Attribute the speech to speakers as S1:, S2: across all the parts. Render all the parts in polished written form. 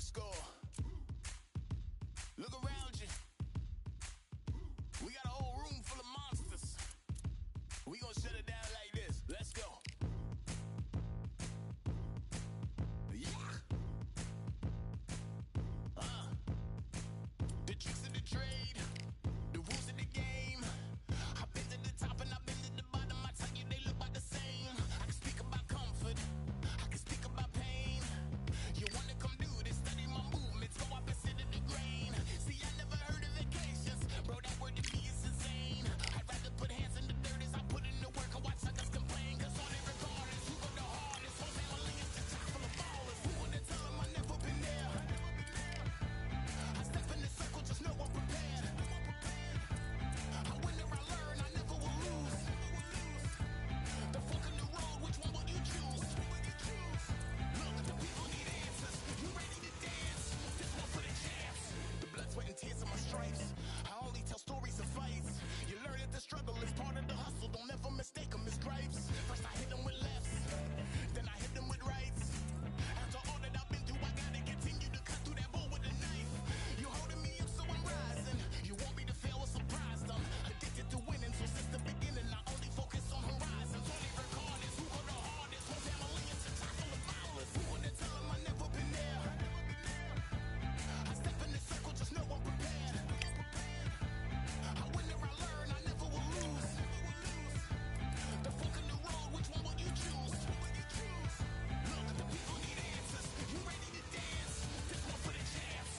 S1: score. Look around you. We got a whole room full of monsters. We gonna shut it down like this. Let's go. Yeah. The tricks of the trade, the rules of the game. I've been to the top and I've been to the bottom. I tell you they look about the same. I can speak about comfort, I can speak about pain. You wanna come do this, study my movements, go opposite of the grain. See, I never heard of vacations, bro, that word to me is insane. I'd rather put hands in the dirt as I put in the work and watch suckers complain. Cause all they regard is who go the hardest. Whole family is the top full of ballers. Who would have tell them I never been there? I step in the circle, just know I'm prepared. I win or I learn, I never will lose. The fork in the road, which one will you choose? Look, the people need answers. You ready to dance? This one for the champs. The blood, sweat, and tears of my stripes. I only tell stories of fights. You learn that the struggle is part of the hustle. Don't ever mistake them as gripes. First I hit them with lefts, then I hit them with rights. After all that I've been through, I gotta continue to cut through that bull with a knife. You holding me up, so I'm rising. You want me to fail or surprise them. Addicted to winning, so since the beginning, I only focus on horizons. Only record is who go the hardest. Whole family is the top full of ballers. Who would have tell them I never been there? I step in the circle, just know I'm prepared. I win or I learn, I never will lose. The fork in the road, which one will you choose? Look, the people need answers. You ready to dance? This one for the champs.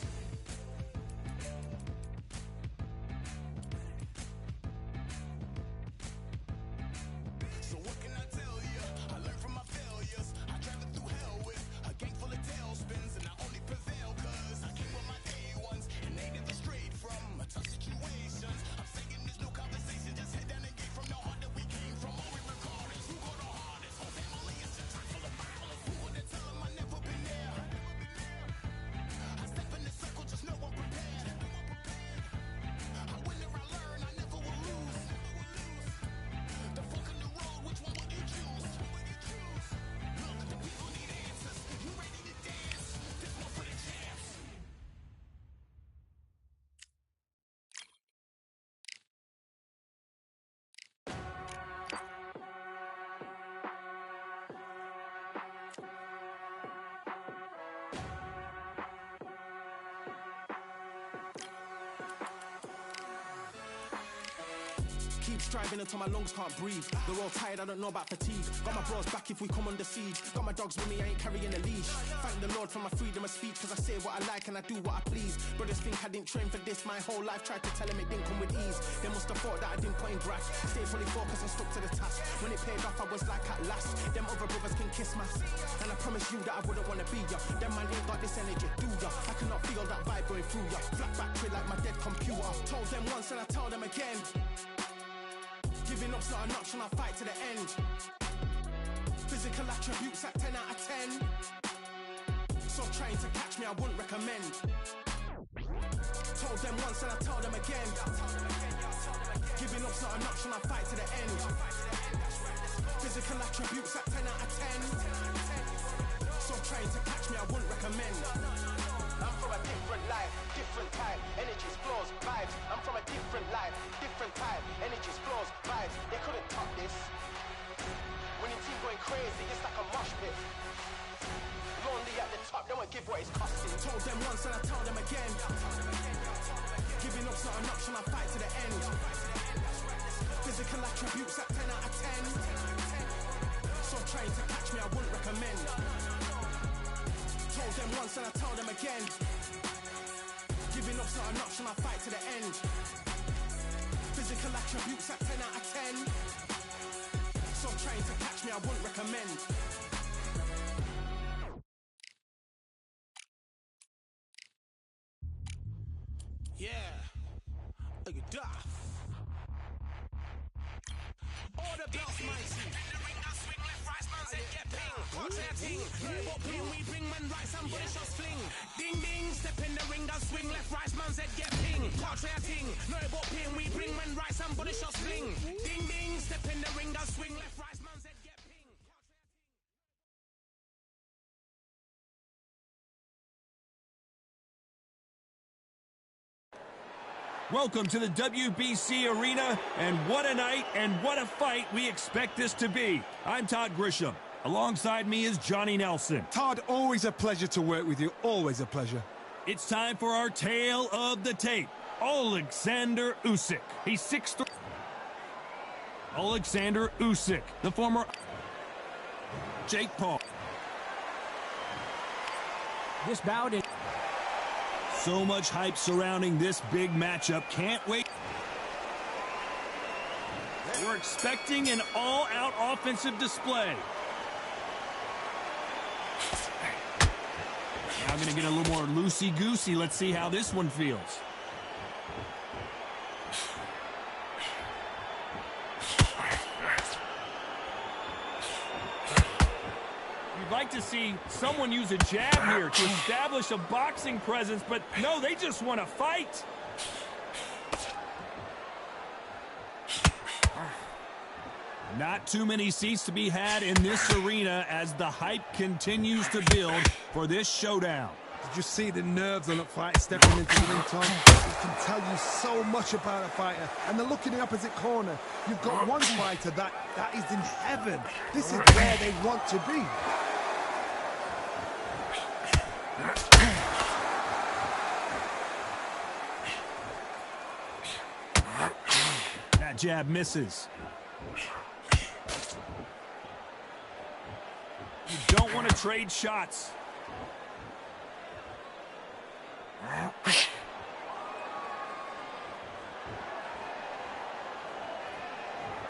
S1: So what can I tell you? I learned from my failures. I traveled through hell with a gang full of tailspins, and I only prevail cause I came with my day ones, and they never strayed from tough situations. I'm saying there's no conversation, just head down and get from the heart that we came from. All we record is who go the hardest. Whole family is the top full of ballers. Who would have tell them I never been there? I step in the circle, just know I'm prepared. I win or I learn, I never will lose. The fork in the road, which one will you choose? Look, the people need answers. You ready to dance? This one for the champs.
S2: Keep striving until my lungs can't breathe. They're all tired, I don't know about fatigue. Got my bros back if we come under siege. Got my dogs with me, I ain't carrying a leash. Thank the Lord for my freedom of speech, cause I say what I like and I do what I please. Brothers think I didn't train for this my whole life. Tried to tell them it didn't come with ease. They must have thought that I didn't put in graft. Stayed fully focused and stuck to the task. When it paid off, I was like at last. Them other brothers can kiss my ass. And I promise you that I wouldn't wanna be ya. Them man ain't got this energy, do ya? I cannot feel that vibe going through ya. Flat battery like my dead computer. Told them once and I tell them again. Giving up's not an option, I'll fight to the end. Physical attributes at 10 out of 10. So trying to catch me, I wouldn't recommend. Told them once and I tell them again. Giving up's not an option, I'll fight to the end. Physical attributes at 10 out of 10. So trying to catch me, I wouldn't recommend. I'm from a different life, different type, energies, flows, vibes. I'm from a different life, different type, energies, flows, vibes. They couldn't top this. When your team going crazy, it's like a mosh pit. Lonely at the top, they won't give what it's costing. Told them once and I tell them again. Giving up's not an option, I'll fight to the end. Physical attributes at 10 out of 10. So trying to catch me, I wouldn't recommend. Told them once and I tell them again. Giving up's not an option, I'll fight to the end. Physical attributes at 10 out of 10. So trying to catch me, I wouldn't recommend.
S1: Yeah, look at that. All the belts, mighty. Swing left, right, man said get ping. Watch that thing. What ping we bring, man, right, somebody shots fling. Ding ding, step in the ring, and swing left, right, man said get ping. Watch that thing. No, what ping we bring, man, right, somebody shots fling. Ding ding, step in the ring, and swing left, right, man said get
S3: Welcome to the WBC Arena, and what a night and what a fight we expect this to be. I'm Todd Grisham. Alongside me is Johnny Nelson.
S4: Todd, always a pleasure to work with you. Always a pleasure.
S3: It's time for our tale of the tape. Alexander Usyk. He's 6'3". Alexander Usyk, the former Jake Paul.
S2: This bout is...
S3: So much hype surrounding this big matchup. Can't wait. We're expecting an all-out offensive display. Now going to get a little more loosey-goosey. Let's see how this one feels. You'd like to see someone use a jab here to establish a boxing presence, but no, they just want to fight. Not too many seats to be had in this arena as the hype continues to build for this showdown.
S4: Did you see the nerves on that fight stepping into the ring, Tom? It can tell you so much about a fighter. And then look in the opposite corner. You've got one fighter that is in heaven. This is where they want to be.
S3: That jab misses. You don't want to trade shots.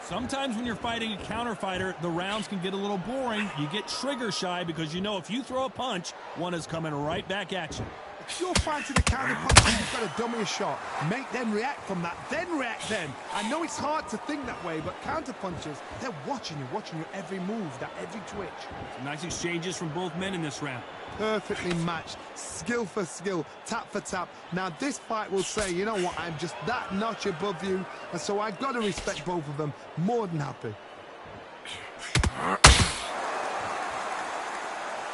S3: Sometimes when you're fighting a counter fighter, the rounds can get a little boring. You get trigger shy because you know if you throw a punch, one is coming right back at you.
S4: If you're fighting a counter punch, you've got to dummy a shot. Make them react from that, then react then. I know it's hard to think that way, but counter punchers, they're watching you every move, that every twitch.
S3: Some nice exchanges from both men in this round.
S4: Perfectly matched, skill for skill, tap for tap. Now this fight will say, you know what, I'm just that notch above you, and so I've got to respect both of them. More than happy.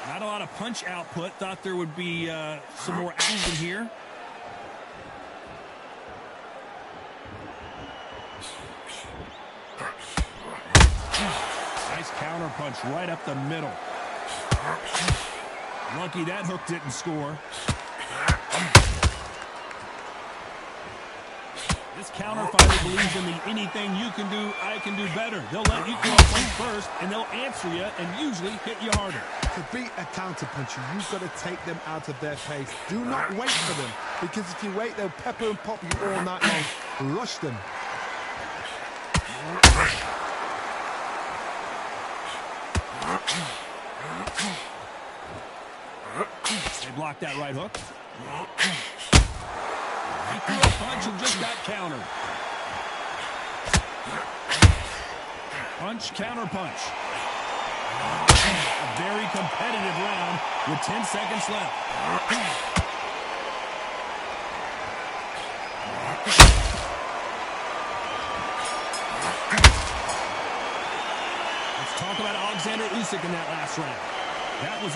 S3: Not a lot of punch output. Thought there would be some more action here. Nice counter punch right up the middle. Lucky that hook didn't score. This counter fighter believes in the anything you can do, I can do better. They'll let you come up first, and they'll answer you and usually hit you harder.
S4: To beat a counter puncher, you've got to take them out of their pace. Do not wait for them, because if you wait, they'll pepper and pop you all night long. Rush them.
S3: They blocked that right hook. He threw a punch and just got countered. Punch, counter punch. A very competitive round with 10 seconds left. Let's talk about Alexander Usyk in that last round. That was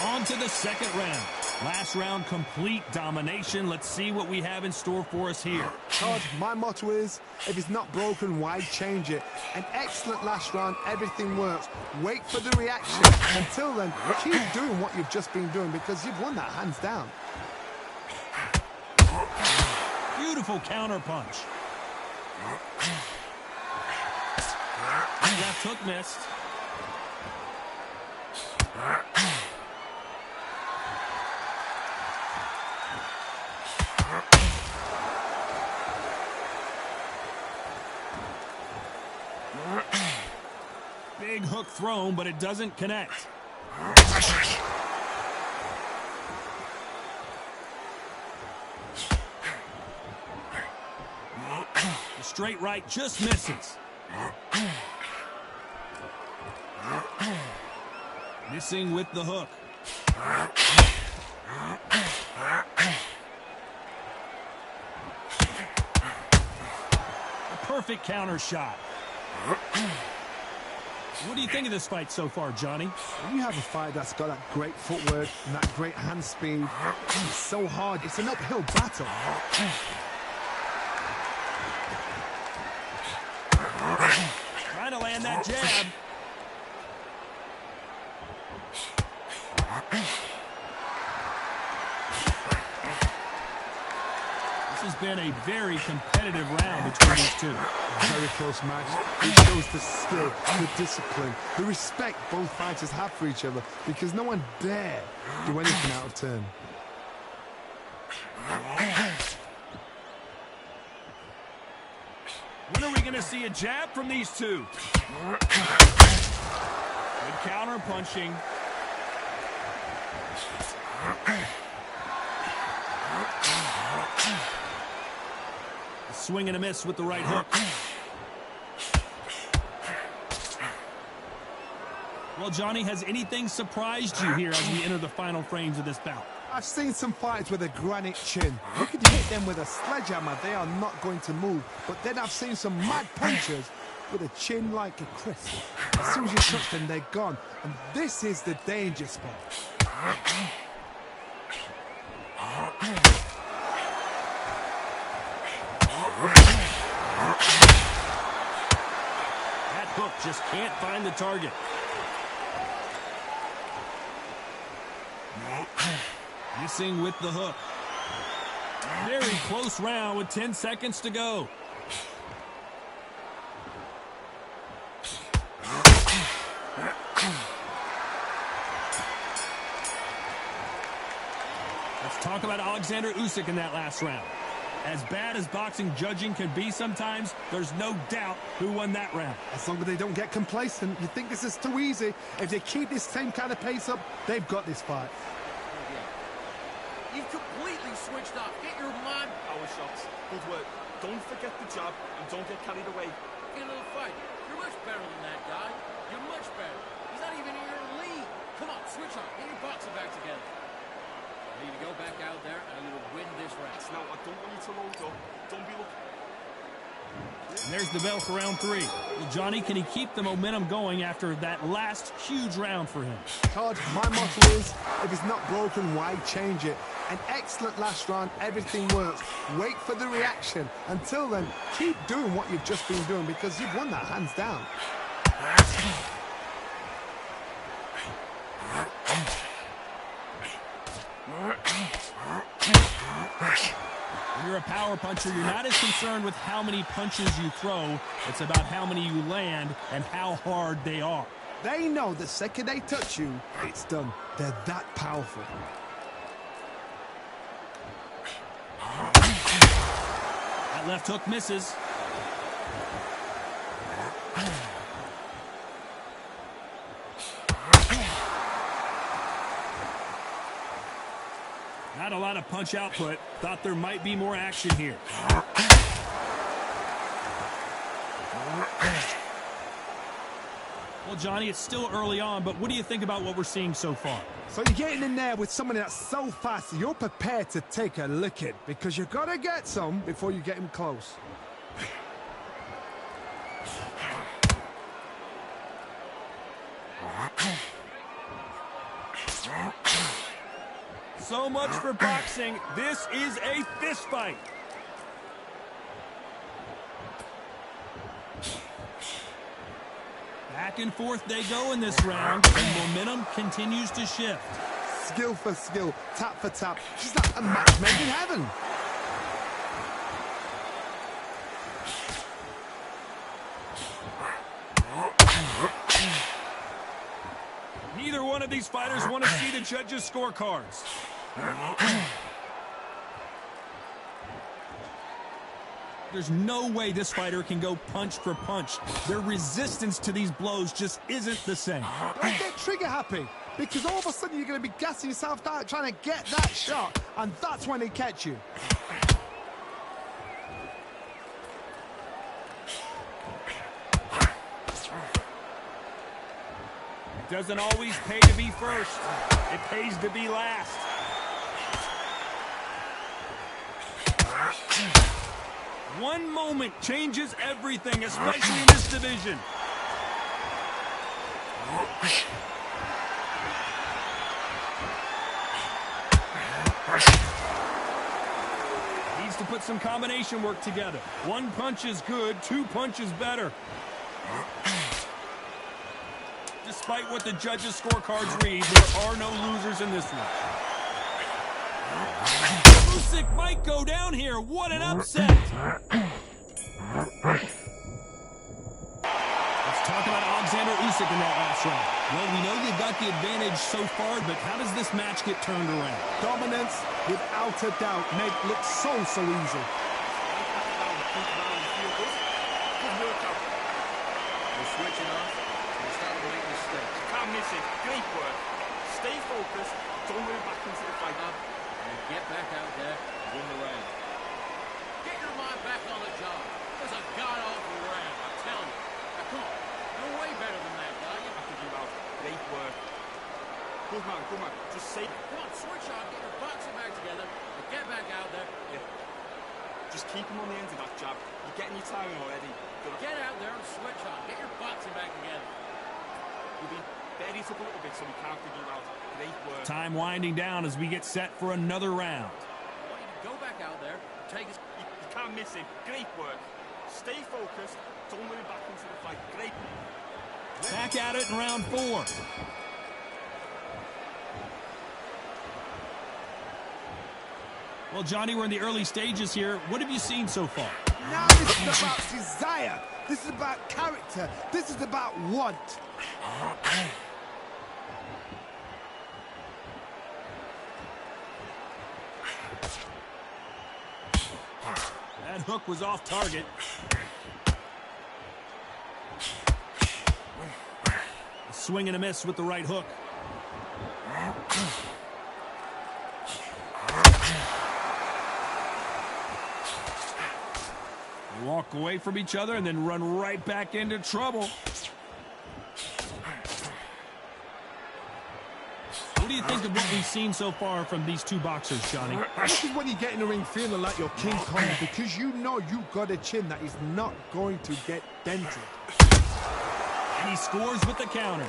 S3: on to the second round. Last round, complete domination. Let's see what we have in store for us here.
S4: Todd, my motto is, if it's not broken, why change it? An excellent last round, everything works. Wait for the reaction. Until then, keep doing what you've just been doing, because you've won that hands down.
S3: Beautiful counter punch. Left hook missed. Big hook thrown, but it doesn't connect. The straight right just misses. Missing with the hook. A perfect counter shot. What do you think of this fight so far, Johnny?
S4: When you have a fight that's got that great footwork and that great hand speed, it's so hard. It's an uphill battle.
S3: Trying to land that jab. This has been a very competitive round between these two.
S4: Very close match. It shows the skill, the discipline, the respect both fighters have for each other, because no one dare do anything out of turn.
S3: When are we going to see a jab from these two? Good counter punching. A swing and a miss with the right hook. Well, Johnny, has anything surprised you here as we enter the final frames of this bout?
S4: I've seen some fighters with a granite chin. You could hit them with a sledgehammer, they are not going to move. But then I've seen some mad punchers with a chin like a crisp. As soon as you touch them, they're gone. And this is the danger spot.
S3: That hook just can't find the target. Missing with the hook. Very close round with 10 seconds to go. Let's talk about Alexander Usyk in that last round. As bad as boxing judging can be sometimes, there's no doubt who won that round.
S4: As long as they don't get complacent, you think this is too easy. If they keep this same kind of pace up, they've got this fight.
S5: You've completely switched off. Get your mind.
S6: Power shots. Good work. Don't forget the jab and don't get carried away.
S5: Get into the fight. You're much better than that guy. You're much better. He's not even in your league. Come on, switch on. Get your boxing back together. You need to go back out there and you will win this round.
S6: Now, I don't want you to load up. Don't be looking.
S3: And there's the bell for round 3. Well, Johnny, can he keep the momentum going after that last huge round for him?
S4: Todd, my motto is, if it's not broken, why change it? An excellent last round, everything works. Wait for the reaction. Until then, keep doing what you've just been doing, because you've won that hands down.
S3: When you're a power puncher, you're not as concerned with how many punches you throw. It's about how many you land and how hard they are.
S4: They know the second they touch you, it's done. They're that powerful.
S3: That left hook misses. Not a lot of punch output. Thought there might be more action here. Well, Johnny, it's still early on, but what do you think about what we're seeing so far?
S4: So you're getting in there with someone that's so fast, you're prepared to take a licking, because you've got to get some before you get him close.
S3: So much for boxing. This is a fist fight. Back and forth they go in this round, and momentum continues to shift.
S4: Skill for skill, tap for tap, just like a match made in heaven.
S3: Neither one of these fighters want to see the judges' scorecards. There's no way this fighter can go punch for punch. Their resistance to these blows just isn't the same.
S4: Don't get trigger happy, because all of a sudden you're going to be gassing yourself out trying to get that shot, and that's when they catch you.
S3: It doesn't always pay to be first. It pays to be last. One moment changes everything, especially in this division. Needs to put some combination work together. One punch is good, two punches better. Despite what the judges' scorecards read, there are no losers in this one. Usyk might go down here. What an upset! Let's talk about Alexander Usyk in that last round. Well, we know they've got the advantage so far, but how does this match get turned around?
S4: Dominance, without a doubt, made it look so easy.
S6: Good workout.
S5: We're switching off. We're starting to make mistakes.
S6: Can't miss it. Great work. Stay focused. Don't move back into the fight.
S5: And get back out there and win the round. Get your mind back on the job. It was a god-awful round, I'm telling you. Now, come on. You're way better than that, guy.
S6: I think you out. Great work. Good man, good man. Just say.
S5: Come on, switch on, get your boxing back together, and get back out there.
S6: Yeah. Just keep him on the end of that jab. You're getting your timing already. Good.
S5: Get out there and switch on. Get your boxing back together.
S6: You'll be buried up a little bit so we can't figure you out. Great work.
S3: Time winding down as we get set for another round.
S5: I want you to go back out there and take his...
S6: You can't miss it. Great work. Stay focused. Don't move back into the fight. Great.
S3: Back at it in round 4. Well, Johnny, we're in the early stages here. What have you seen so far?
S4: Now this is about desire. This is about character. This is about want.
S3: That hook was off target. A swing and a miss with the right hook. They walk away from each other and then run right back into trouble. What do you think of what we've seen so far from these two boxers, Johnny?
S4: This is when you get in the ring feeling like you're King Kong, because you know you've got a chin that is not going to get dented.
S3: And he scores with the counter.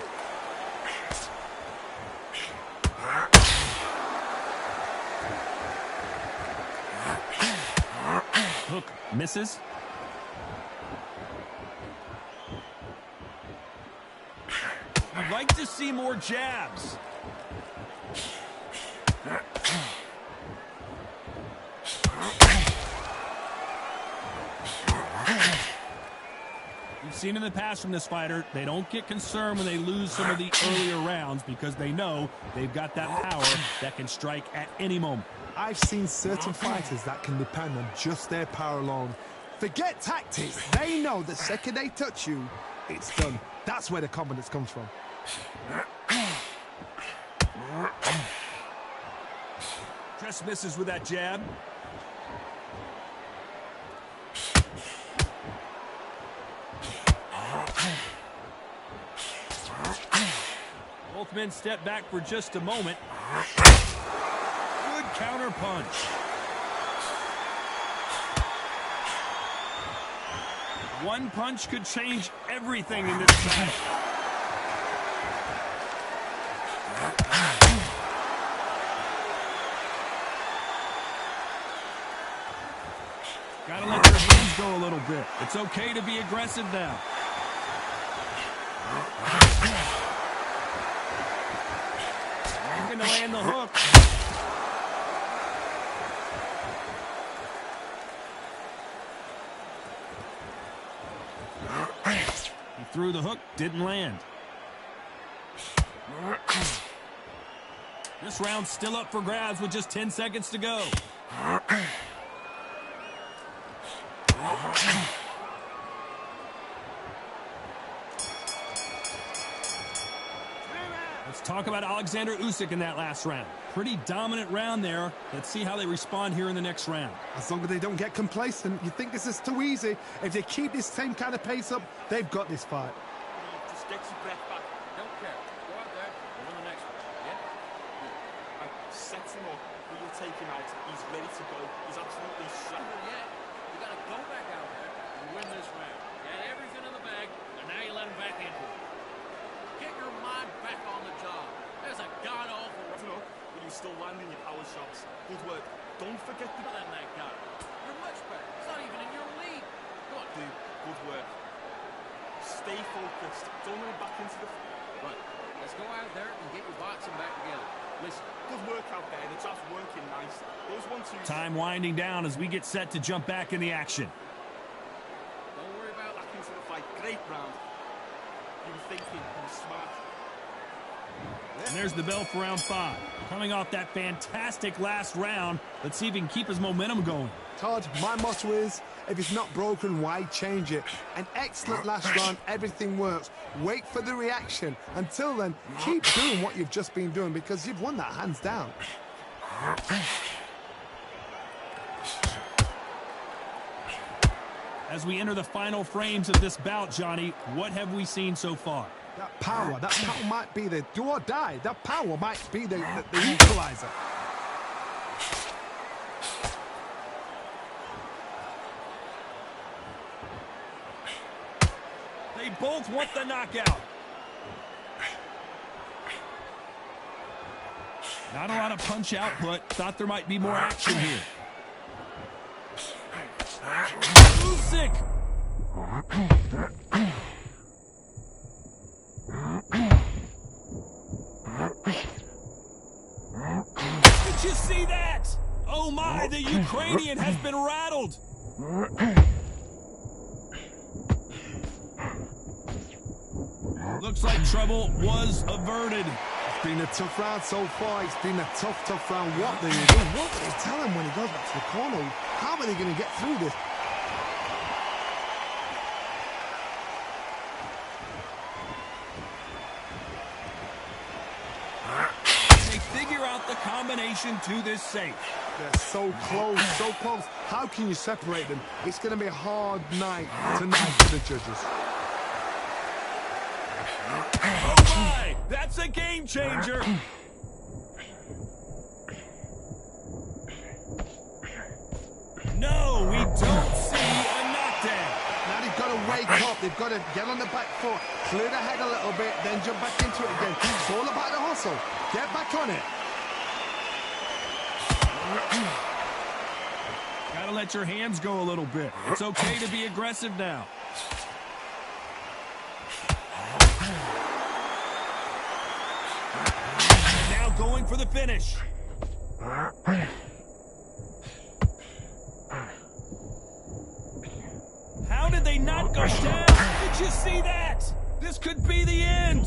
S3: Hook misses. I'd like to see more jabs. We've seen in the past from this fighter, they don't get concerned when they lose some of the earlier rounds because they know they've got that power that can strike at any moment.
S4: I've seen certain fighters that can depend on just their power alone. Forget tactics. They know the second they touch you, it's done. That's where the confidence comes from.
S3: Just misses with that jab. Both men step back for just a moment. Good counter punch. One punch could change everything in this battle. Gotta let their hands go a little bit. It's okay to be aggressive now. Looking to land the hook. He threw the hook, didn't land. This round's still up for grabs with just 10 seconds to go. Let's talk about Alexander Usyk in that last round. Pretty dominant round there. Let's see how they respond here in the next round.
S4: As long as they don't get complacent, you think this is too easy. If they keep this same kind of pace up, they've got this fight.
S6: Just get your breath back.
S5: Don't care. Go out there and win the next one. Yeah?
S6: And set him up. We'll take him out. He's ready to go. He's absolutely strong.
S5: Yeah. You got to go back out there and win this round. You had everything in the bag, and now you let him back into it. Get your mind back on the job. There's a god-awful...
S6: Roughen up, but you're still landing your power shots. Good work. Don't forget the...
S5: Better than that guy. You're much better. He's not even in your league. Come on.
S6: Dude, good work. Stay focused. Don't let him back into the...
S5: Right. Let's go out there and get your boxing back together. Listen.
S6: Good work out there. The job's working nice. Those 1-2...
S3: Time winding down as we get set to jump back in the action.
S5: Don't worry about...
S6: Back into the fight. Great round. You were thinking. You were smart.
S3: And there's the bell for round 5. Coming off that fantastic last round, let's see if he can keep his momentum going.
S4: Todd, my motto is, if it's not broken, why change it? An excellent last round, everything works. Wait for the reaction. Until then, keep doing what you've just been doing because you've won that hands down.
S3: As we enter the final frames of this bout, Johnny, what have we seen so far?
S4: That power might be the do or die. That power might be the equalizer.
S3: They both want the knockout. Not a lot of punch output. Thought there might be more action here. Sick. Did you see that? Oh my, the Ukrainian has been rattled. Looks like trouble was averted.
S4: It's been a tough round so far. It's been a tough round. What do you do? What do they tell him when he goes back to the corner? How are they going to get through this?
S3: They figure out the combination to this safe.
S4: They're so close, so close. How can you separate them? It's going to be a hard night tonight for the judges.
S3: Oh my! That's a game changer! No, we don't see a knockdown.
S4: Now they've got to wake up. They've got to get on the back foot, clear the head a little bit, then jump back into it again. It's all about the hustle. Get back on it.
S3: Gotta let your hands go a little bit. It's okay to be aggressive now. Now going for the finish. How did they not go down? Did you see that? This could be the end.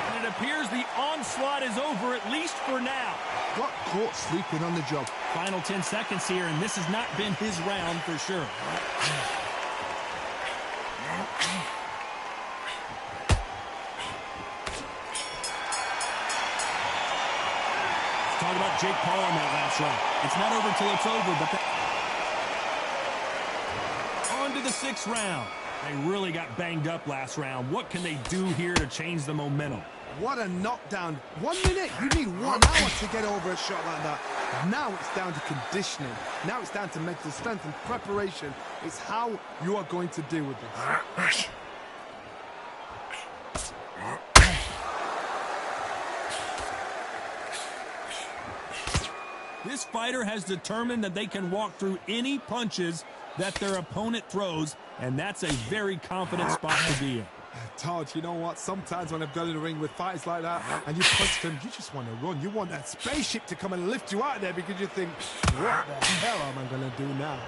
S3: And it appears the onslaught is over, at least for now.
S4: Got caught sleeping on the job.
S3: Final 10 seconds here, and this has not been his round for sure. Talk about Jake Paul in that last round. It's not over till it's over, but on to the 6th round. They really got banged up last round. What can they do here to change the momentum?
S4: What a knockdown. 1 minute. You need 1 hour to get over a shot like that. Now it's down to conditioning. Now it's down to mental strength and preparation. It's how you are going to deal with this.
S3: This fighter has determined that they can walk through any punches that their opponent throws, and that's a very confident spot to be in.
S4: Todd, you know what? Sometimes when I've got in the ring with fighters like that and you punch them, you just want to run. You want that spaceship to come and lift you out of there because you think, what the hell am I going to do now?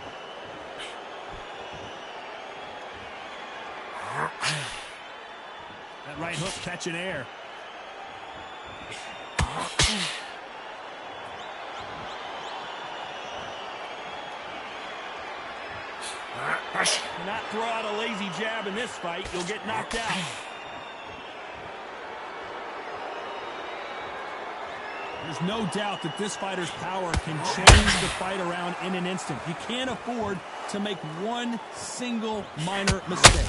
S3: That right hook catching air. Not throw out a lazy jab in this fight, you'll get knocked out. There's no doubt that this fighter's power can change the fight around in an instant. You can't afford to make one single minor mistake.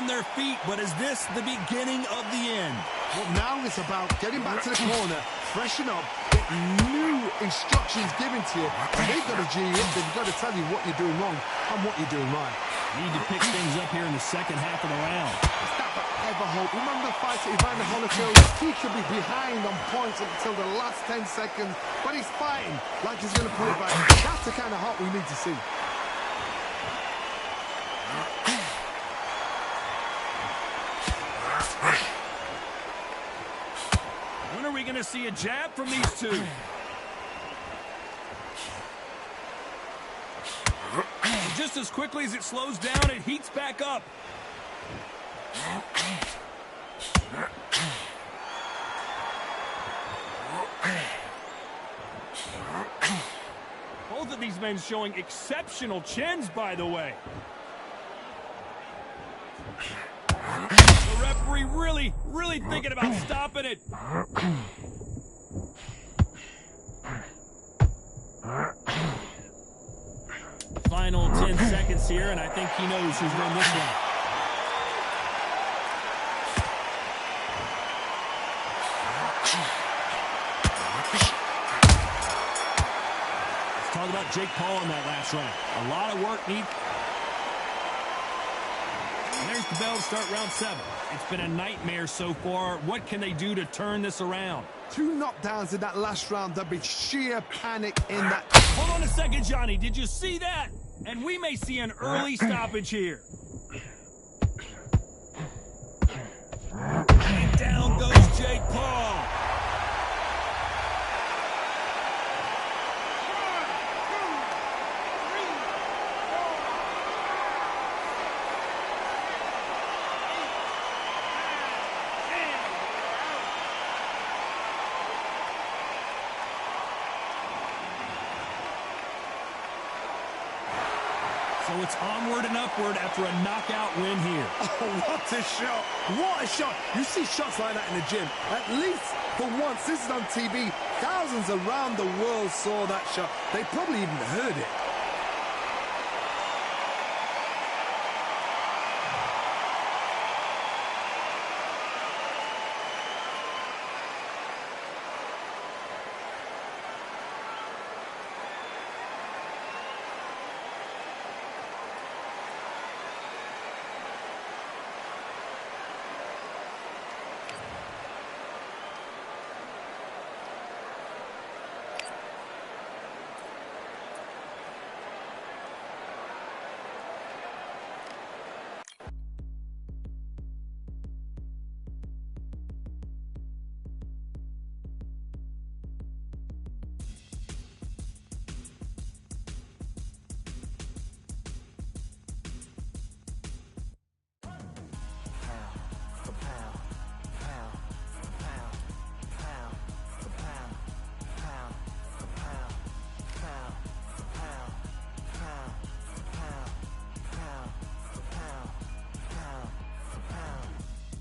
S3: on their feet, but is this the beginning of the end?
S4: Well, now it's about getting back to the corner, freshen up, get new instructions given to you, and they've got to G up, they've got to tell you what you're doing wrong and what you're doing right.
S3: Need to pick things up here in the second half of the round.
S4: Is that the ever hope? Remember the fight at Evander Holyfield? He could be behind on points until the last 10 seconds, but he's fighting like he's going to put it back. That's the kind of hope we need to see.
S3: When are we going to see a jab from these two? And just as quickly as it slows down, it heats back up. Both of these men showing exceptional chins, by the way. The referee really thinking about stopping it. Final 10 seconds here, and I think he knows who's won this one. Let's talk about Jake Paul in that last round. A lot of work needs. And there's the bell to start round 7. It's been a nightmare so far. What can they do to turn this around?
S4: 2 knockdowns in that last round. There'll be sheer panic in that.
S3: Hold on a second, Johnny. Did you see that? And we may see an early stoppage here. And down goes Jake Paul. So it's onward and upward after a knockout win here.
S4: Oh, what a shot. What a shot. You see shots like that in the gym. At least for once, this is on TV. Thousands around the world saw that shot. They probably even heard it.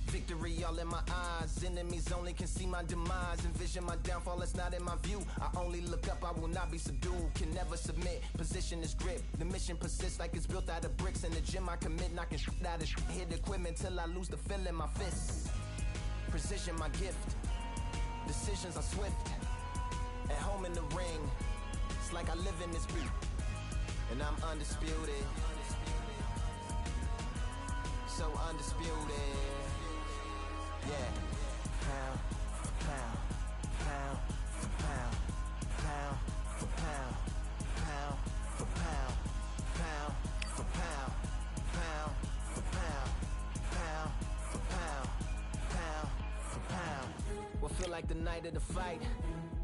S1: Victory all in my eyes, enemies only can see my demise. Envision my downfall, it's not in my view. I only look up, I will not be subdued. Can never submit, position is grip. The mission persists like it's built out of bricks. In the gym I commit, knocking shit out of shit. Hit equipment till I lose the feel in my fists. Precision my gift, decisions are swift. At home in the ring, it's like I live in this beat. And I'm undisputed, so undisputed. Yeah. Pound for pound, pound for pound, pound for pound, pound for pound, pound for pound, pound for pound, pound for pound, pound for pound. What feel like the night of the fight?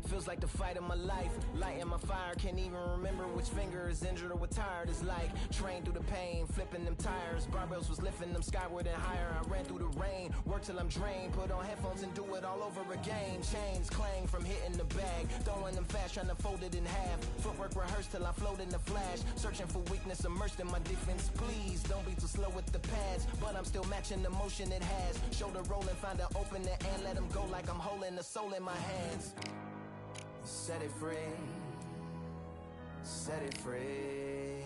S1: Feels like the fight of my life. Lighting my fire, can't even remember which finger is injured or what tired is like. Trained through the pain, flipping them tires. Barbells was lifting them skyward and higher. I ran through the rain, work till I'm drained. Put on headphones and do it all over again. Chains clang from hitting the bag. Throwing them fast, trying to fold it in half. Footwork rehearsed till I float in the flash. Searching for weakness, immersed in my defense. Please, don't be too slow with the pads. But I'm still matching the motion it has. Shoulder rolling, find an opening and let them go like I'm holding the soul in my hands. Set it free, set it free,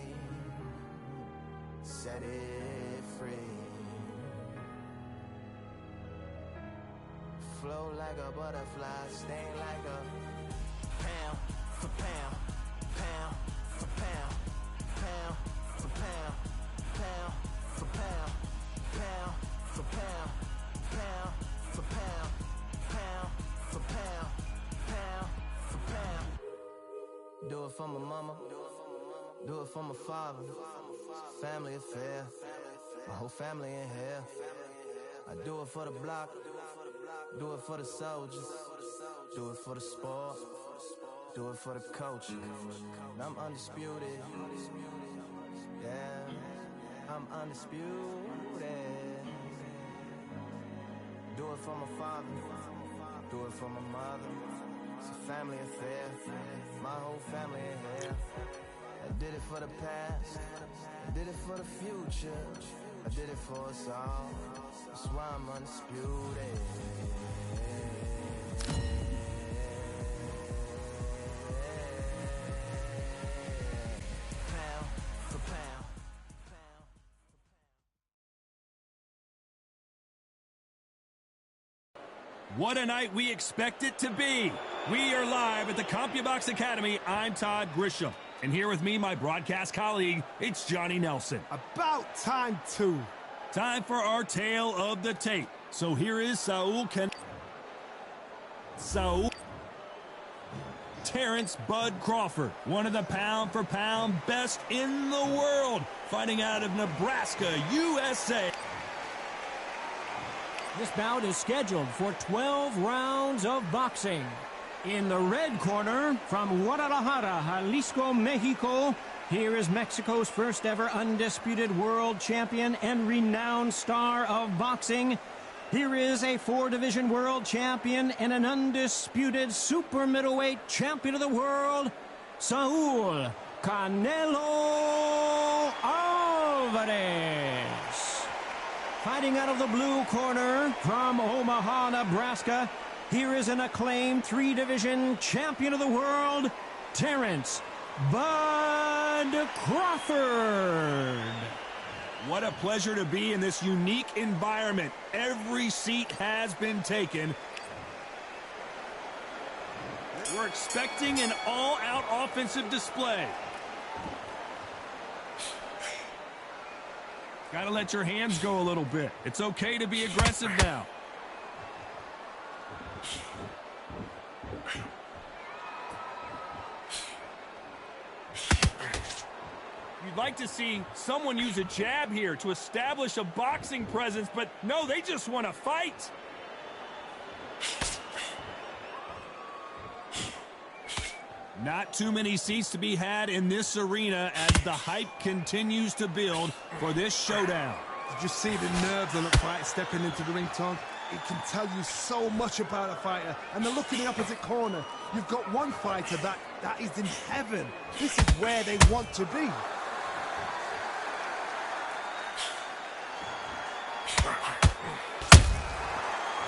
S1: set it free. flow like a butterfly, sting like a pound for pound, pound for pound, pound for pound, pound for pound, pound for pound, pound for pound, pound for pound, pound for pound. Do it for my mama, do it for my father. It's a family affair, my whole family in here. I do it for the block, do it for the soldiers, do it for the sport, do it for the culture. And I'm undisputed, yeah, I'm undisputed. Do it for my father, do it for my mother. It's a family affair, my whole family in here. I did it for the past, I did it for the future, I did it for us all. That's why I'm undisputed. Pound for pound.
S3: What a night we expect it to be. We are live at the CompuBox Academy. I'm Todd Grisham. And here with me, my broadcast colleague, it's Johnny Nelson.
S4: About time, too.
S3: Time for our tale of the tape. So here is Saul Terrence Bud Crawford, one of the pound-for-pound best in the world, fighting out of Nebraska, USA.
S7: This bout is scheduled for 12 rounds of boxing. In the red corner, from Guadalajara, Jalisco, Mexico, here is Mexico's first ever undisputed world champion and renowned star of boxing. Here is a 4-division world champion and an undisputed super middleweight champion of the world, Saul Canelo Alvarez. Fighting out of the blue corner from Omaha, Nebraska, here is an acclaimed 3-division champion of the world, Terrence Bud Crawford.
S3: What a pleasure to be in this unique environment. Every seat has been taken. We're expecting an all-out offensive display. Got to let your hands go a little bit. It's okay to be aggressive now. You'd like to see someone use a jab here to establish a boxing presence, but no, they just want to fight. Not too many seats to be had in this arena as the hype continues to build for this showdown.
S4: Did you see the nerves on the fight stepping into the ring, Tom? It can tell you so much about a fighter. And the look in the opposite corner. You've got one fighter that is in heaven. This is where they want to be.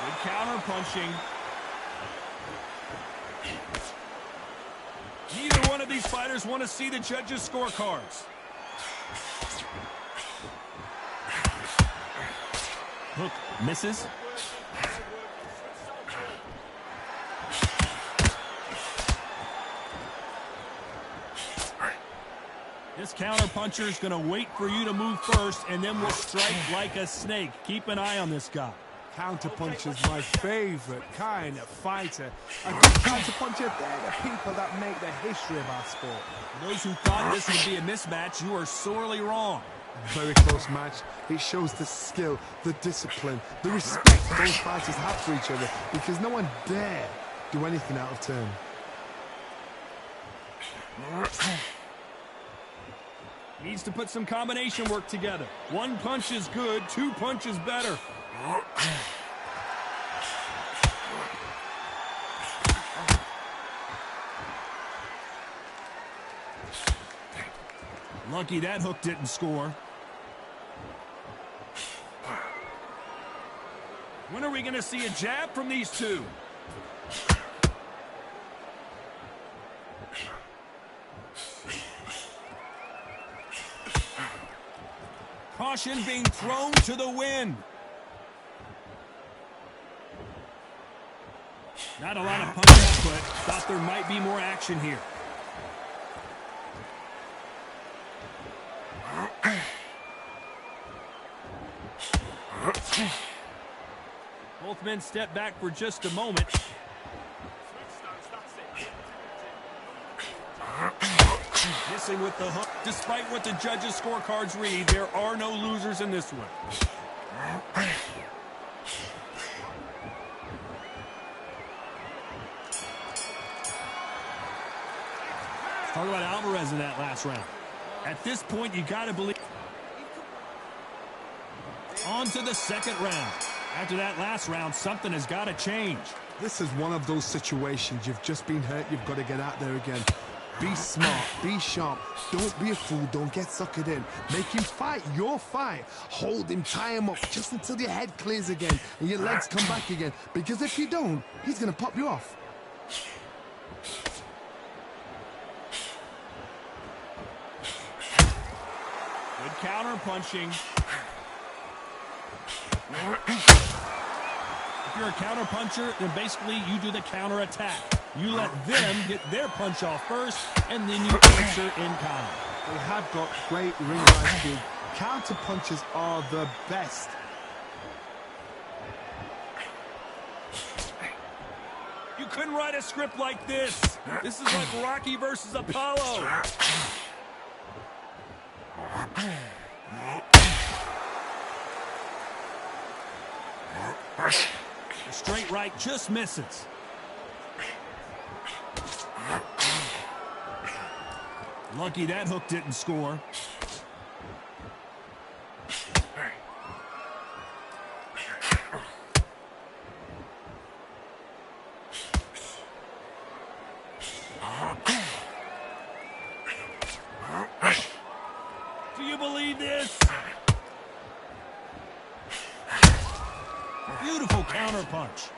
S3: Good counter punching. Neither one of these fighters want to see the judges' scorecards. Hook misses. This counter-puncher is going to wait for you to move first, and then will strike like a snake. Keep an eye on this guy.
S4: Counterpuncher's my favorite kind of fighter. A good counterpuncher, they're the people that make the history of our sport.
S3: For those who thought this would be a mismatch, you are sorely wrong.
S4: Very close match. It shows the skill, the discipline, the respect both fighters have for each other, because no one dare do anything out of turn.
S3: Needs to put some combination work together. One punch is good, 2 punches better. Lucky that hook didn't score. When are we going to see a jab from these two? Caution being thrown to the wind. Not a lot of punch output. Thought there might be more action here. Both men step back for just a moment. Missing with the hook. Despite what the judges' scorecards read, there are no losers in this one. Talk about Alvarez in that last round. At this point, you got to believe. On to the second round. After that last round, something has got to change.
S4: This is one of those situations. You've just been hurt. You've got to get out there again. Be smart. Be sharp. Don't be a fool. Don't get suckered in. Make him fight your fight. Hold him. Tie him up just until your head clears again and your legs come back again. Because if you don't, he's going to pop you off.
S3: Good counter punching. If you're a counter puncher, then basically you do the counter attack. You let them get their punch off first, and then you answer in kind.
S4: They have got great ring IQ. Counter punches are the best.
S3: You couldn't write a script like this. This is like Rocky versus Apollo. The straight right just misses. Lucky that hook didn't score. Do you believe this? Beautiful counter punch.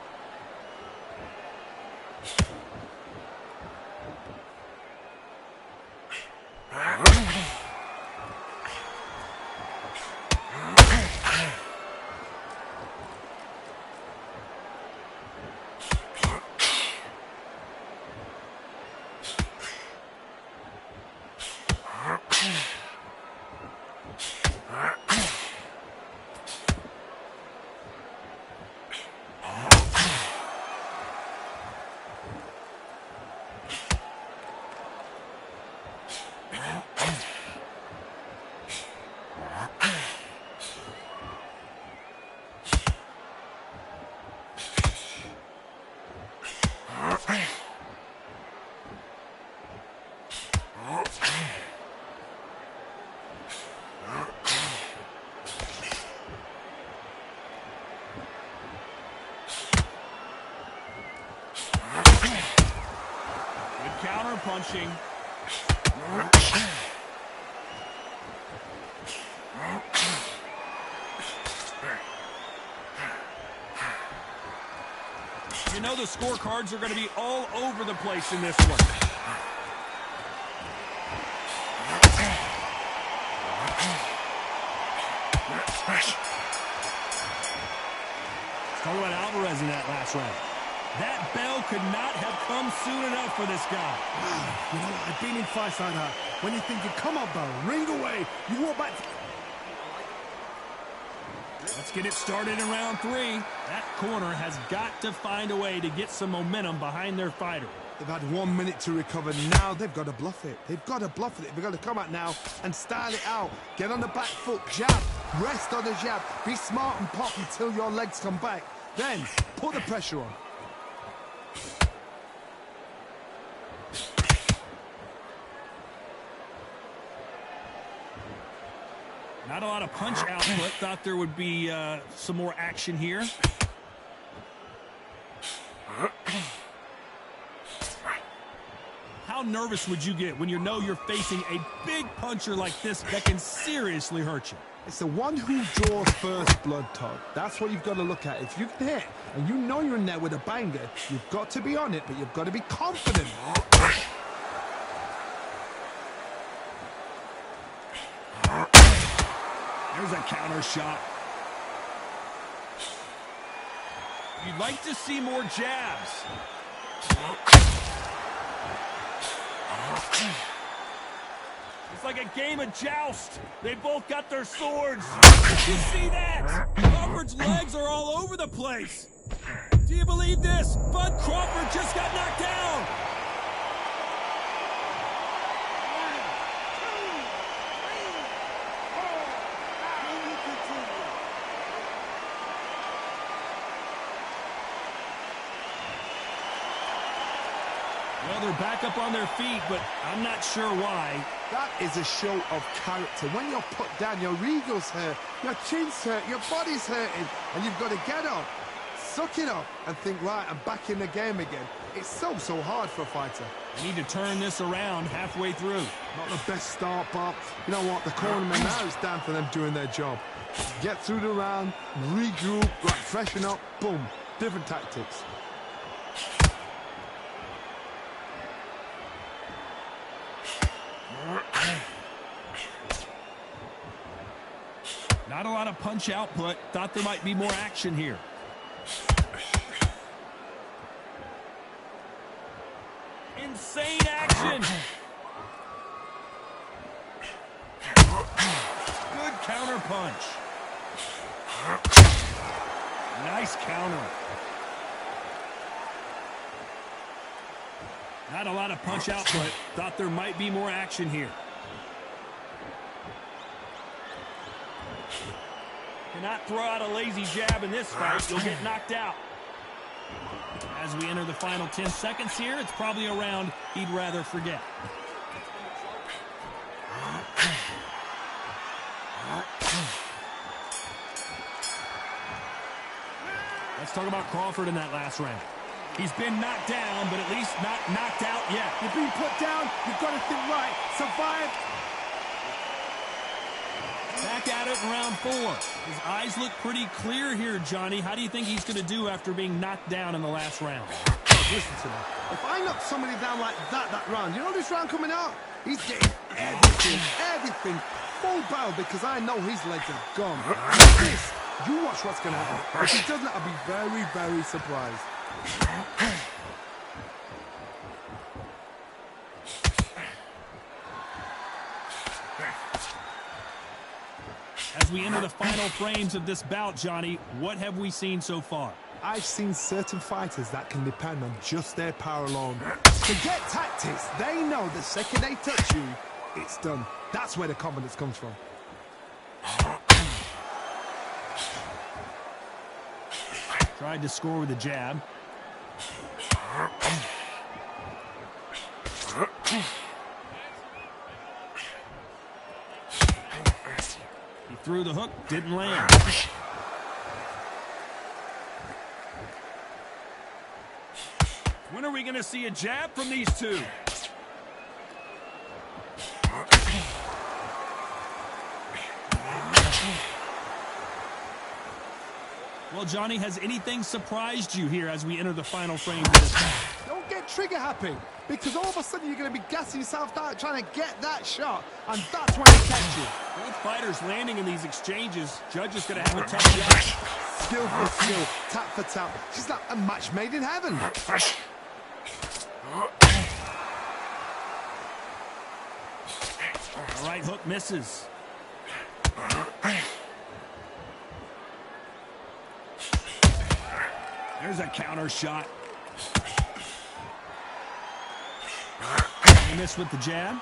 S3: Counter punching. You know the scorecards are going to be all over the place in this one. Let's talk about Alvarez in that last round. That bell could not have come soon enough for this guy.
S4: You know, I've been in fights like that. When you think you come up, bell, ring away. You walk back.
S3: Let's get it started in round 3. That corner has got to find a way to get some momentum behind their fighter.
S4: They've had 1 minute to recover. Now they've got to bluff it. They've got to bluff it. They've got to come out now and style it out. Get on the back foot, jab, rest on the jab. Be smart and pop until your legs come back. Then put the pressure on.
S3: Not a lot of punch output. Thought there would be some more action here. How nervous would you get when you know you're facing a big puncher like this that can seriously hurt you?
S4: It's the one who draws first blood, Todd. That's what you've got to look at. If you can hit and you know you're in there with a banger, you've got to be on it, but you've got to be confident.
S3: There's a counter shot. You'd like to see more jabs. It's like a game of joust. They both got their swords. Did you see that? Crawford's legs are all over the place. Do you believe this? Bud Crawford just got knocked down. Well, they're back up on their feet, but I'm not sure why.
S4: That is a show of character. When you're put down, your ego's hurt, your chin's hurt, your body's hurting, and you've got to get up, suck it up, and think, right, I'm back in the game again. It's so hard for a fighter.
S3: They need to turn this around halfway through.
S4: Not the best start, but you know what? The cornerman now is down for them doing their job. Get through the round, regroup, right, freshen up, boom. Different tactics.
S3: Not a lot of punch output. Thought there might be more action here. Insane action. Good counter punch. Nice counter. Not a lot of punch output. Thought there might be more action here. Cannot throw out a lazy jab in this fight. You'll get knocked out. As we enter the final 10 seconds here, it's probably a round he'd rather forget. Let's talk about Crawford in that last round. He's been knocked down, but at least not knocked out yet.
S4: You've been put down, you've got to think right, survive.
S3: Back at it in round 4. His eyes look pretty clear here, Johnny. How do you think he's going to do after being knocked down in the last round?
S4: Listen to me. If I knock somebody down like that round, you know this round coming out? He's getting everything, full barrel, because I know his legs are gone. This, you watch what's going to happen. If he doesn't, I'll be very, very surprised.
S3: As we enter the final frames of this bout, Johnny, what have we seen so far?
S4: I've seen certain fighters that can depend on just their power alone. Forget tactics. They know the second they touch you, it's done. That's where the confidence comes from.
S3: Tried to score with a jab. He threw the hook, didn't land. When are we going to see a jab from these two? Well, Johnny, has anything surprised you here as we enter the final frames of this match?
S4: Don't get trigger happy, because all of a sudden you're going to be gassing yourself out trying to get that shot, and that's when they catch you.
S3: Both fighters landing in these exchanges. Judge is going to have a tough job.
S4: Skill for skill, tap for tap. She's like a match made in heaven.
S3: The right hook misses. There's a counter shot. He missed with the jab.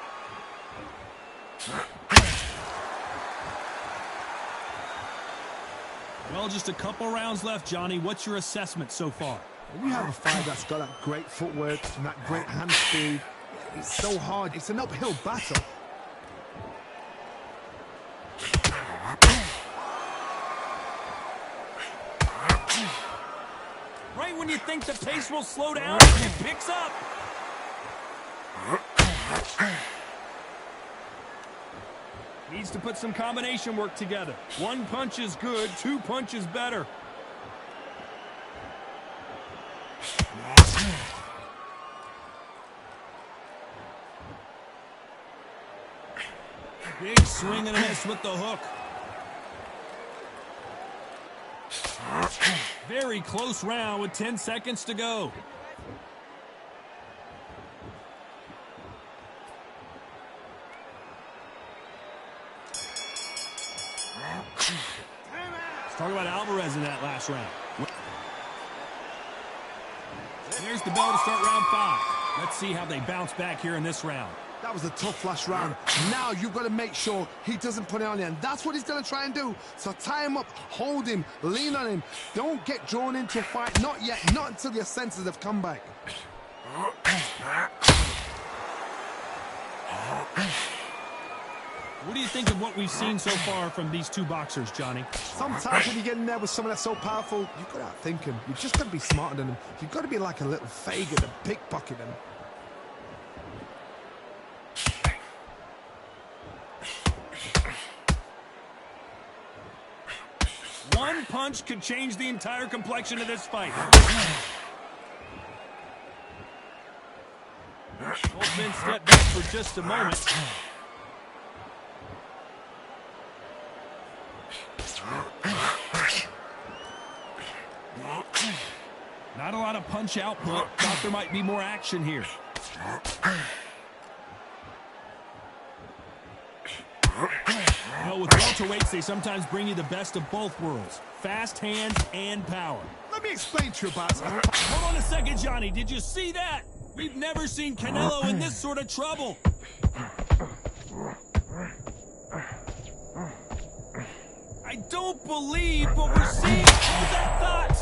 S3: Well, just a couple rounds left, Johnny. What's your assessment so far?
S4: When you have a fight that's got that great footwork and that great hand speed, it's so hard. It's an uphill battle.
S3: Right when you think the pace will slow down, it picks up. Needs to put some combination work together. One punch is good, 2 punches better. Big swing and a miss with the hook. Very close round with 10 seconds to go. Let's talk about Alvarez in that last round. There's the bell to start round 5. Let's see how they bounce back here in this round.
S4: That was a tough last round. Now you've got to make sure he doesn't put it on you, and that's what he's going to try and do. So tie him up, hold him, lean on him. Don't get drawn into a fight. Not yet. Not until your senses have come back.
S3: What do you think of what we've seen so far from these two boxers, Johnny?
S4: Sometimes when you get in there with someone that's so powerful, you've got to outthink him. You've just got to be smarter than him. You've got to be like a little faggot and pickpocket him.
S3: One punch could change the entire complexion of this fight. Both men step back for just a moment. Not a lot of punch output. Thought there might be more action here. You know, with welterweights, they sometimes bring you the best of both worlds. Fast hands and power.
S4: Let me explain to you about it.
S3: Hold on a second, Johnny. Did you see that? We've never seen Canelo in this sort of trouble. I don't believe what we're seeing. Hold that thought.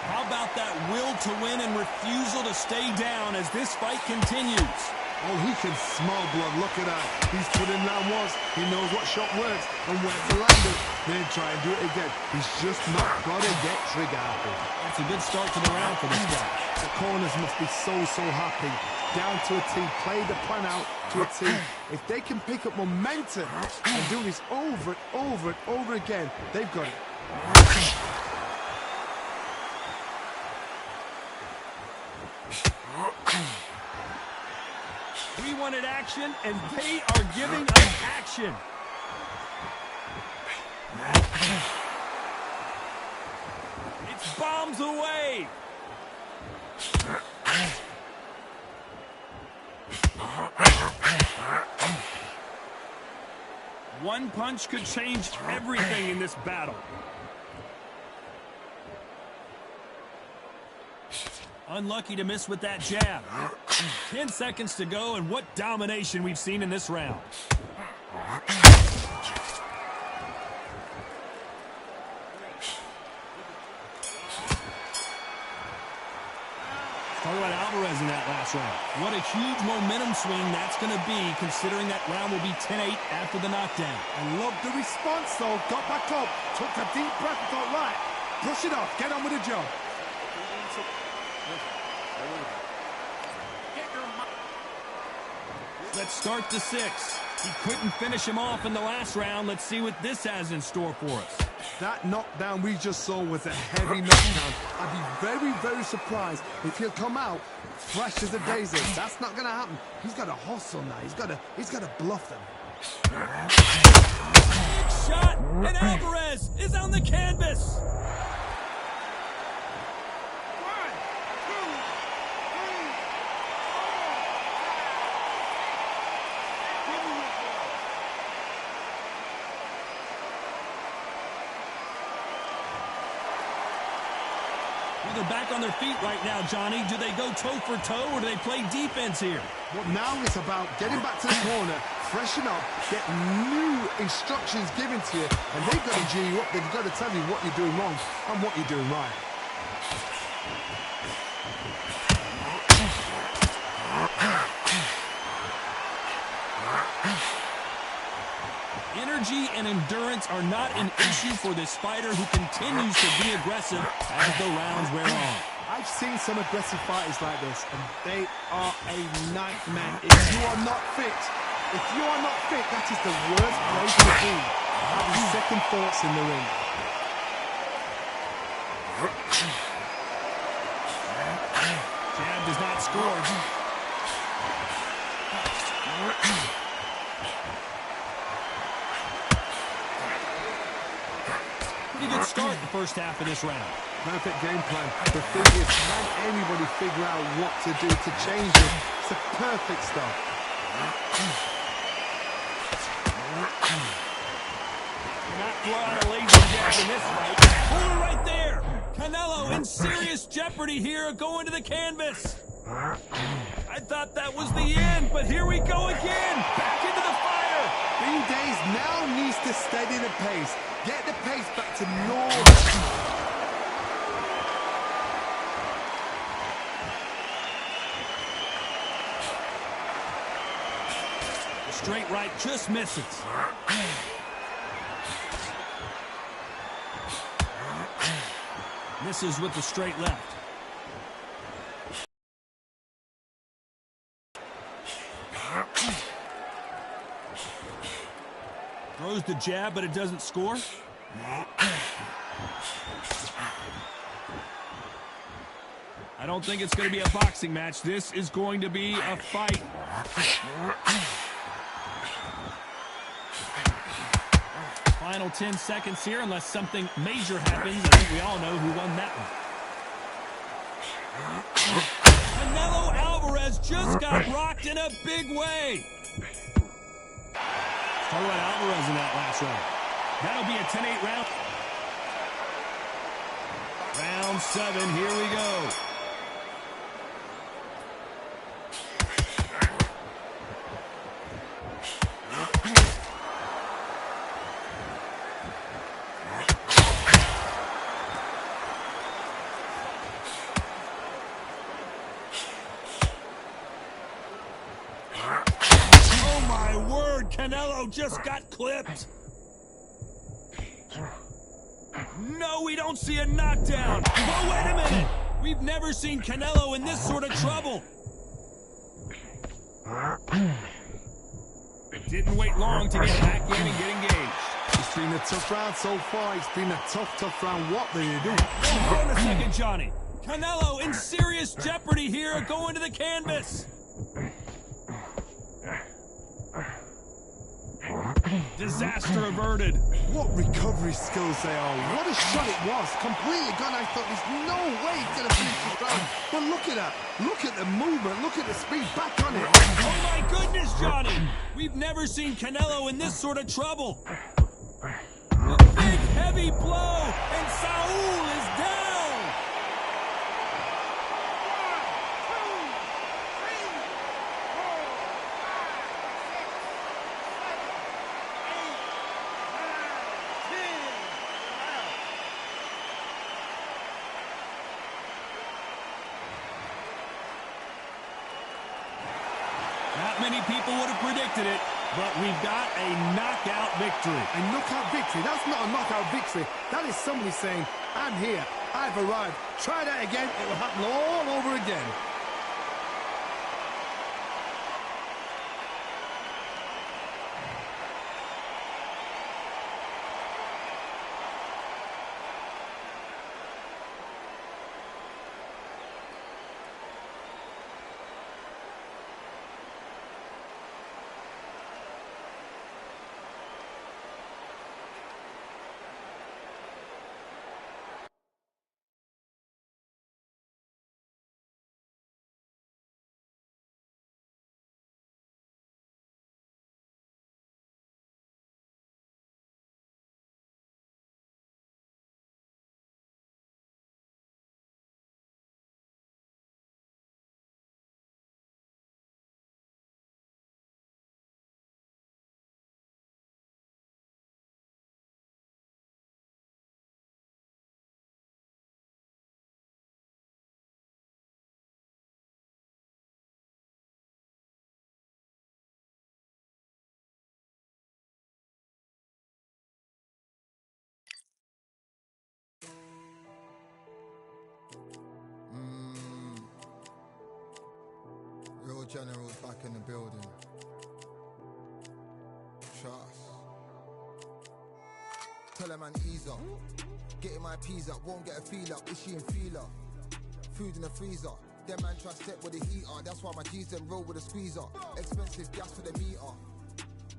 S3: How about that will to win and refusal to stay down as this fight continues?
S4: Oh, he can smell blood. Look at that. He's put in round once. He knows what shot works and where to land it. Then try and do it again. He's just not got to get trigger happy.
S3: That's a good start to the round for this guy.
S4: The corners must be so happy. Down to a T. Play the plan out to a T. If they can pick up momentum and do this over and over again, they've got it.
S3: We wanted action, and they are giving us action. It's bombs away. One punch could change everything in this battle. Unlucky to miss with that jab. 10 seconds to go, and what domination we've seen in this round. Talk about Alvarez in that last round. What a huge momentum swing that's going to be, considering that round will be 10-8 after the knockdown.
S4: I love the response, though. Got back up, took a deep breath and thought, right, brush it off, get on with the job.
S3: Let's start the 6. He couldn't finish him off in the last round. Let's see what this has in store for us.
S4: That knockdown we just saw was a heavy knockdown. I'd be very surprised if he'll come out fresh as a daisy. That's not going to happen. He's got to hustle now. He's got to bluff them.
S3: Big shot, and Alvarez is on the canvas. They're back on their feet right now, Johnny. Do they go toe for toe, or do they play defense here?
S4: Well, now it's about getting back to the corner, freshen up, get new instructions given to you, and they've got to G you up. They've got to tell you what you're doing wrong and what you're doing right.
S3: Energy and endurance are not an issue for this fighter who continues to be aggressive as the rounds wear on.
S4: I've seen some aggressive fighters like this, and they are a nightmare. If you are not fit, that is the worst place to be. Having second thoughts in the ring.
S3: Jab does not score. Pretty good start the first half of this round.
S4: Perfect game plan. The thing is, can anybody figure out what to do to change it? It's a perfect start.
S3: Not throw out a lazy jab in this fight. Hold it right there. Canelo in serious jeopardy here, going to the canvas. I thought that was the end, but here we go again. Back into the fire.
S4: B-Days now needs to steady the pace. Get the pace back to normal.
S3: The straight right just misses. Misses with the straight left. Throws the jab, but it doesn't score. I don't think it's going to be a boxing match. This is going to be a fight. Final 10 seconds here, unless something major happens. I think we all know who won that one. Canelo Alvarez just got rocked in a big way. Talk about Alvarez in that last round. That'll be a 10-8 round. Round 7, here we go. Canelo just got clipped. No, we don't see a knockdown. Oh, wait a minute. We've never seen Canelo in this sort of trouble. Didn't wait long to get back in and get engaged.
S4: It's been a tough round so far. It's been a tough round. What do you do?
S3: Hold on a second, Johnny. Canelo in serious jeopardy here, going to the canvas. Disaster averted.
S4: What recovery skills they are. What a shot it was. Completely gone. I thought there's no way he's going to finish the round. But look at that. Look at the movement. Look at the speed. Back on it.
S3: Oh, my goodness, Johnny. We've never seen Canelo in this sort of trouble. A big, heavy blow, and Saul is down. 1, 2, 3, 4. Not many people would have predicted it, but we've got a knockout victory.
S4: A knockout victory? That's not a knockout victory. That is somebody saying, I'm here, I've arrived. Try that again, it will happen all over again.
S8: Real generals back in the building. Trust. Tell Tell a man ease up. Getting my peas up, won't get a feel up. Is she in feeler? Food in the freezer. Them man try step with the heater. That's why my G's them roll with a squeezer. Expensive gas for the meter.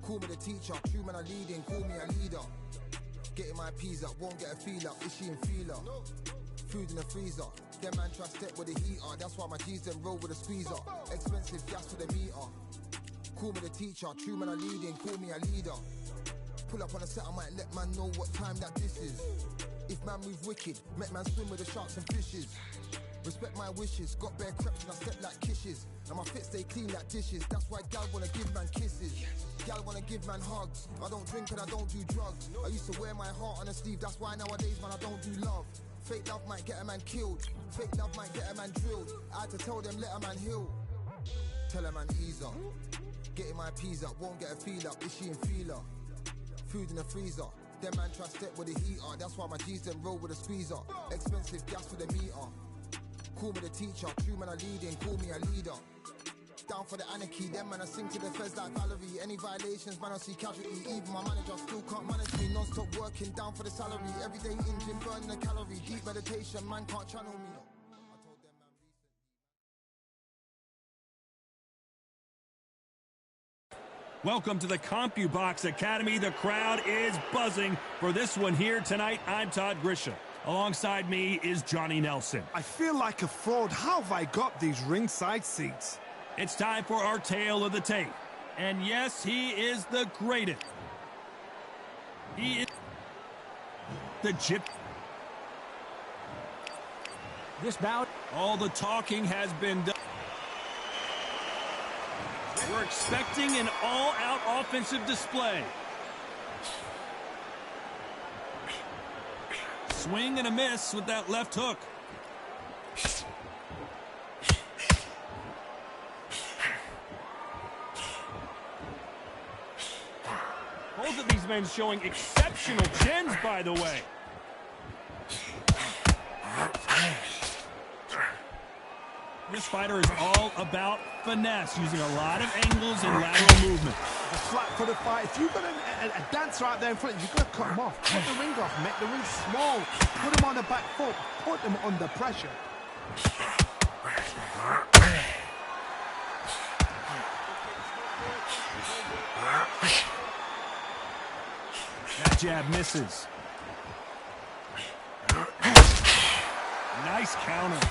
S8: Call me the teacher. True man I leading, call me a leader. Getting my peas up, won't get a feel up. Is she in feeler? Food in the freezer. Them man try step with the heater. That's why my G's them roll with a squeezer. Expensive gas for the meter. Call me the teacher. True man I leading, call me a leader. Pull up on a set, I might let man know what time that this is. If man move wicked, make man swim with the sharks and fishes. Respect my wishes, got bare creps and I step like kisses. And my fit stay clean like dishes, that's why gal wanna give man kisses. Gal wanna give man hugs, I don't drink and I don't do drugs. I used to wear my heart on a sleeve, that's why nowadays man I don't do love. Fake love might get a man killed, fake love might get a man drilled. I had to tell them let a man heal. Tell a man ease up, getting my peas up, won't get a feel up, is she in feeler? Food in the freezer, them man try step with the heater. That's why my G's them roll with a squeezer. Expensive gas for the meter. Call me the teacher, true man I leading, call me a leader. Down for the anarchy, them man I sing to the feds like Valerie. Any violations, man I see casualty. Even my manager still can't manage me. Non-stop working, down for the salary. Everyday in gym, burning a calorie. Deep meditation, man can't channel me.
S3: Welcome to the CompuBox Academy. The crowd is buzzing for this one here tonight. I'm Todd Grisham. Alongside me is Johnny Nelson.
S4: I feel like a fraud. How have I got these ringside seats?
S3: It's time for our tale of the tape. And yes, he is the greatest. He is the Gyp.
S7: This bout,
S3: all the talking has been done. We're expecting an all-out offensive display. Swing and a miss with that left hook. Both of these men showing exceptional chins, by the way. This fighter is all about finesse, using a lot of angles and lateral movement.
S4: A flat-footed fight. If you've got a dancer out there in front, you've got to cut him off. Cut the ring off, make the ring small. Put him on the back foot. Put him under pressure.
S3: That jab misses. Nice counter.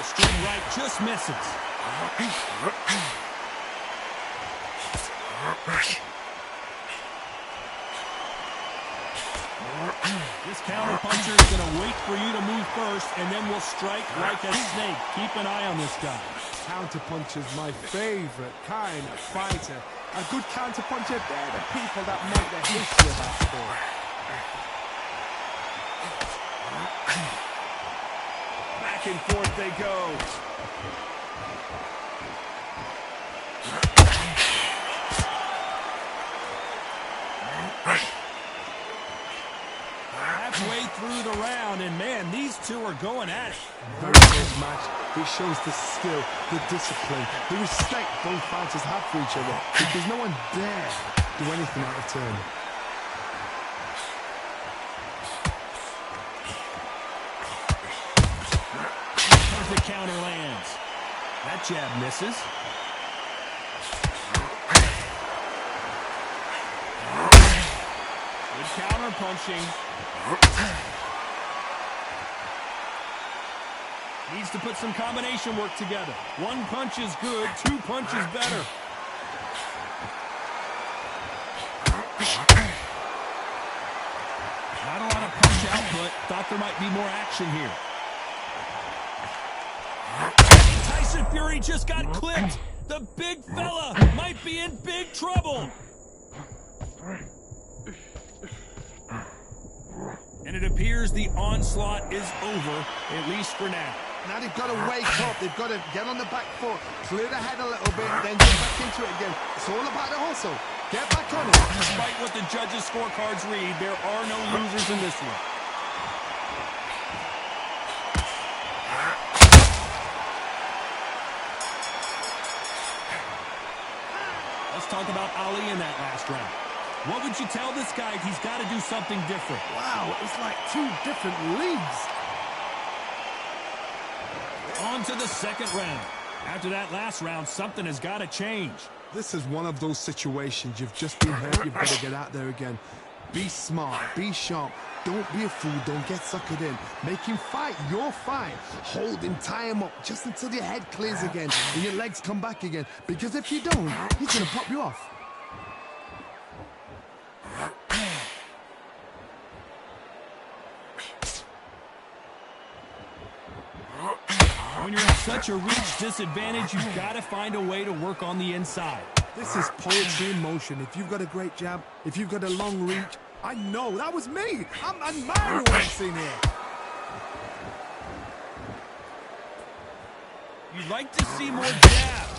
S3: Straight right just misses. This counter puncher is going to wait for you to move first, and then will strike like a snake. Keep an eye on this guy.
S4: Counter puncher's my favorite kind of fighter. A good counter puncher, they're the people that make the history of that sport.
S3: Back and forth they go. Halfway through the round, and man, these two are going at it.
S4: Very good match. It shows the skill, the discipline, the respect both fighters have for each other, because no one dare do anything out of turn.
S3: The counter lands. That jab misses. Good counter punching. Needs to put some combination work together. One punch is good, two punches better. Not a lot of punch output. Thought there might be more action here. Tyson Fury just got clipped. The big fella might be in big trouble. And it appears the onslaught is over, at least for now.
S4: Now they've got to wake up. They've got to get on the back foot, clear the head a little bit, then get back into it again. It's all about the hustle. Get back on it.
S3: Despite what the judges' scorecards read, there are no losers in this one. Let's talk about Ali in that last round. What would you tell this guy if he's got to do something different?
S4: Wow, it's like two different leagues.
S3: On to the second round. After that last round, something has got to change.
S4: This is one of those situations. You've just been hurt. You've got to get out there again. Be smart. Be sharp. Don't be a fool. Don't get suckered in. Make him fight your fight. Hold him. Tie him up just until your head clears again and your legs come back again. Because if you don't, he's going to pop you off.
S3: When you're at such a reach disadvantage, you've got to find a way to work on the inside.
S4: This is poetry in motion. If you've got a great jab, if you've got a long reach, I know, that was me. I'm admiring what I'm seeing here.
S3: You'd like to see more jabs.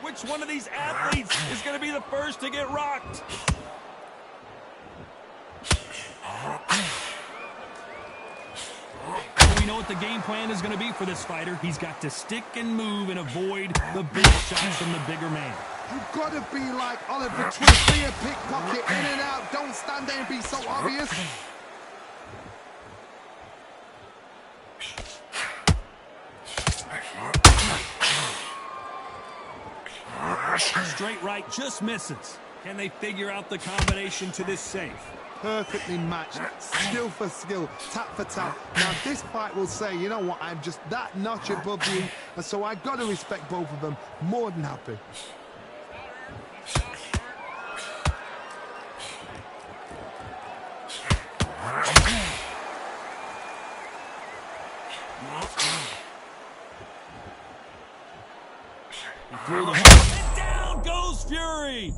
S3: Which one of these athletes is going to be the first to get rocked? We know what the game plan is going to be for this fighter. He's got to stick and move and avoid the big shots from the bigger man.
S4: You've got to be like Oliver Twist, be a pickpocket, in and out. Don't stand there and be so obvious.
S3: Straight right just misses. Can they figure out the combination to this safe?
S4: Perfectly matched, skill for skill, tap for tap. Now this fight will say, you know what, I'm just that notch above you, and so I got to respect both of them. More than happy.
S3: Through the and down goes Fury.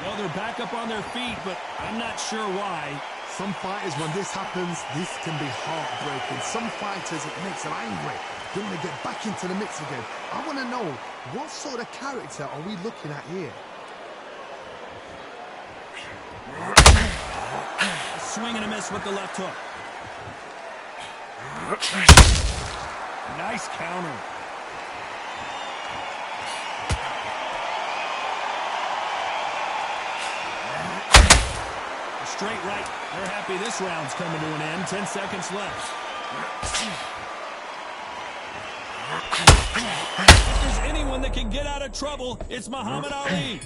S3: Well, they're back up on their feet, but I'm not sure why.
S4: Some fighters, when this happens, this can be heartbreaking. Some fighters, it makes them angry. They want to get back into the mix again. I want to know, what sort of character are we looking at here?
S3: A swing and a miss with the left hook. Nice counter. Straight right. They're happy this round's coming to an end. 10 seconds left. If there's anyone that can get out of trouble, it's Muhammad Ali.